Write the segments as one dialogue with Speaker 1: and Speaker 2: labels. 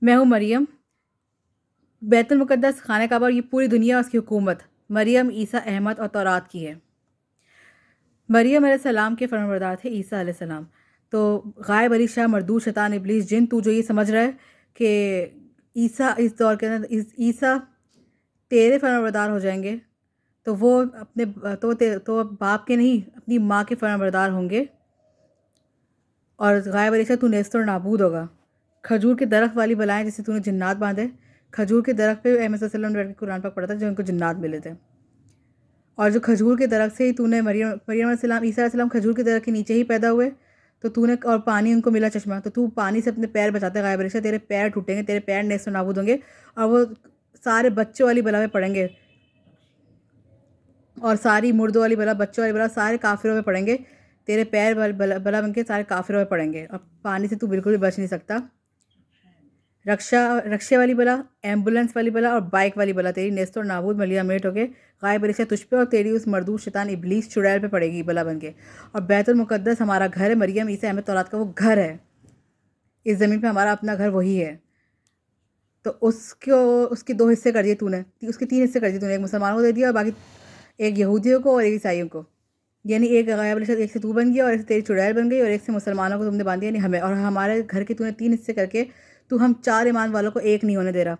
Speaker 1: मैं हूँ मरियम। बैतुल मुक़द्दस, खाना काबा और ये पूरी दुनिया उसकी हुकूमत मरियम, ईसा, अहमद और तौरात की है। मरियम अलैहिस्सलाम के फरमाबरदार थे ईसा अलैहिस्सलाम। तो गायब अली शाह, मरदूद, शैतान, इब्लीस, जिन, तू जो ये समझ रहा है कि ईसा इस दौर के अंदर ईसा तेरे फरमाबरदार हो जाएंगे, तो वो अपने तो बाप के नहीं, अपनी माँ के फरमाबरदार होंगे। और गायब अली शाह, तू नेस्त और नाबूद होगा। खजूर के दरख्त वाली बलाएं जिससे तूने जिन्नात बांधे, खजूर के दरख्त पे अहमद सल्लल्लाहु अलैहि वसल्लम ने बैठ के कुरान पाक पढ़ा था, जो उनको जिन्नात मिले थे। और जो खजूर के दरख्त से ही तूने मरियम अलैहिस्सलाम, ईसा अलैहिस्सलाम खजूर के दरख्त के नीचे ही पैदा हुए, तो तूने और पानी उनको मिला चश्मा, तो तू पानी से अपने पैर बचाता है। गायब अली शाह, तेरे पैर टूटेंगे, तेरे पैर नेस्त नाबूद होंगे और वो सारे बच्चों वाली बला में पड़ेंगे, और सारी मुर्दों वाली बला, बच्चों वाली बला सारे काफिरों में पड़ेंगे। तेरे पैर बला बन के सारे काफिरों में पड़ेंगे और पानी से तू बिल्कुल भी बच नहीं सकता। रक्षा वाली बला, एम्बुलेंस वाली बला और बाइक वाली बला तेरी नेस्त और नाबूद मलिया मेट हो गए। गायब अली शाह तुझ पे और तेरी उस मरदूद शैतान इब्लीस चुड़ैल पे पड़ेगी बला बन के। और बैतुल मुक़द्दस हमारा घर है, मरियम, ईसा, अहमद, तौरात का वो घर है। इस ज़मीन पे हमारा अपना घर वही है। तो उसके दो हिस्से कर दिए तूने, उसके तीन हिस्से कर दिए तूने। एक मुसलमानों को दे दिया और बाकी एक यहूदियों को और एक ईसाइयों को। यानी एक गायब अली शाह, एक से तू बन गया और एक से तेरी चुड़ैल बन गई और एक से मुसलमानों को तुमने बांध दिया, यानी हमें। और हमारे घर के तूने तीन हिस्से करके तू हम चार ईमान वालों को एक नहीं होने दे रहा।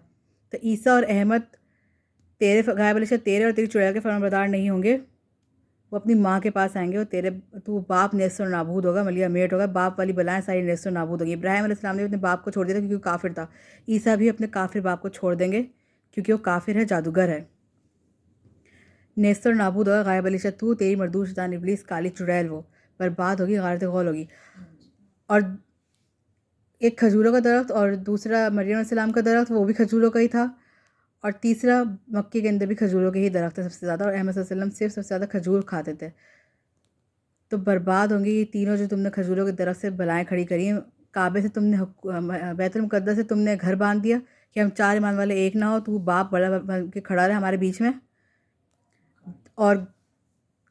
Speaker 1: तो ईसा और अहमद तेरे, गायब अली शाह, तेरे और तेरी चुड़ैल के फरमाबरदार नहीं होंगे। वो अपनी माँ के पास आएंगे और तू बाप नेस्त और नाबूद होगा, मलिया मेट होगा। बाप वाली बलाएं सारी नेस्त और नाबूद होगी। इब्राहिम अलैहिस्सलाम ने अपने बाप को छोड़ दिया था क्योंकि वो काफिर था। ईसा भी अपने काफिर बाप को छोड़ देंगे क्योंकि वो काफिर है, जादूगर है। नेस्त और नाबूद होगा गायब अली शाह तू, तेरी मरदूद शैतान इब्लीस, काली चुड़ैल वो बर्बाद होगी, गारत गौल होगी। और एक खजूरों का दरख्त और दूसरा मरियम अलैहिस्सलाम का दरख्त, वो भी खजूरों का ही था। और तीसरा मक्के के अंदर भी खजूरों के ही दरख्त है सबसे ज़्यादा, और अहमद सल्लल्लाहु अलैहि वसल्लम सिर्फ सबसे ज़्यादा खजूर खाते थे। तो बर्बाद होंगी ये तीनों जो तुमने खजूरों के दरख्त से बलाएँ खड़ी करी हैं। काबे से तुमने बैतुल मुक़द्दस से तुमने घर बांध दिया कि हम चार ईमान वाले एक ना हो, तू बाप बड़ा बन के खड़ा रहे हमारे बीच में। और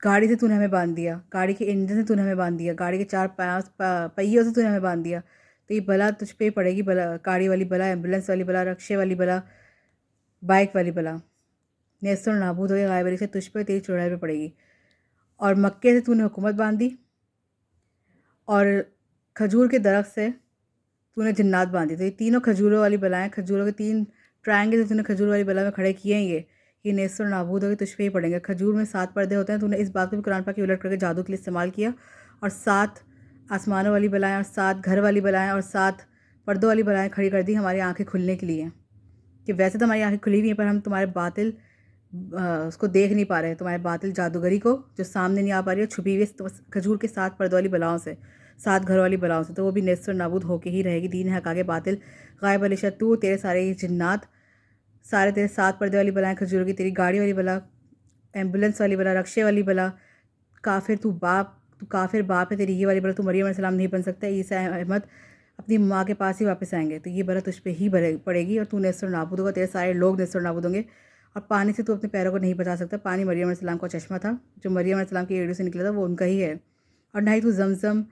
Speaker 1: गाड़ी से तूने हमें बांध दिया, गाड़ी के इंजन से तूने हमें बांध दिया, गाड़ी के चार पहियों से तूने हमें बांध दिया। तो ये बला तुझ पे पड़ेगी, बला गाड़ी वाली बला, एम्बुलेंस वाली बला, रक्शे वाली बला, बाइक वाली बला। नेस्त और नाबूद हो गए गायब अली शाह तुझ पे, तेरी चुड़ैल पे पड़ेगी। और मक्के से तूने हुकूमत बांधी और खजूर के दरख्त से तूने जिन्नात बांधी। तो ये तीनों खजूरों वाली बलाएँ, खजूरों के तीन ट्रायंगल तूने खजूर वाली बला में खड़े किए हैं। ये नेस्त और नाबूद हो गए, तुझ पे ही पड़ेंगे। खजूर में 7 पर्दे होते हैं, तूने इस बात को भी कुरान पाक की उलट करके जादू के लिए इस्तेमाल किया। और 7 आसमानों वाली बलाएँ और 7 घर वाली बलाएँ और 7 पर्दों वाली बलाएँ खड़ी कर दी हमारी आँखें खुलने के लिए, कि वैसे तो हमारी आँखें खुली हुई हैं पर हम तुम्हारे बातिल उसको देख नहीं पा रहे हैं, तुम्हारे बातिल जादूगरी को जो सामने नहीं आ पा रही है, छुपी हुई खजूर के 7 पर्दों वाली बलाओं से, 7 घर वाली बलाओं से। तो वो भी नेस्त और नाबूद होके ही रहेगी। दीन है हक़ बातिल। गायब अली शाह तू, तेरे सारे ये जिन्नात, सारे तेरे 7 पर्दे वाली बलाएँ खजूरों की, तेरी गाड़ी वाली बला, एम्बुलेंस वाली बला, रक्शे वाली बला, काफिर तू काफिर बाप है तेरी ये वाली बला। तू मरियम अलैहिस्सलाम नहीं बन सकता। ईसा अहमद अपनी माँ के पास ही वापस आएंगे, तो ये बला तुझ पे ही पड़ेगी और तू नेस्त और नाबूद होगा, तेरे सारे लोग नेस्त और नाबूद होंगे। और पानी से तू अपने पैरों को नहीं बचा सकता। पानी मरियम अलैहिस्सलाम का चश्मा था, जो मरियम अलैहिस्सलाम की एड़ियों से निकला था, वो उनका ही है। और ना ही तू जमजम,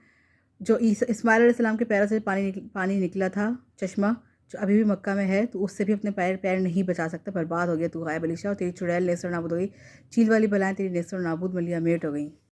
Speaker 1: जो इस्माइल अलैहिस्सलाम के पैरों से पानी निकला था, चश्मा जो अभी भी मक्का में है, तो उससे भी अपने पैर नहीं बचा सकता। बर्बाद हो गया तू गायब अली शाह, और तेरी चुड़ैल नेस्त और नाबूद हो गई। चील वाली बलाएँ तेरी नेस्त और नाबूद मलिया मेट हो गई।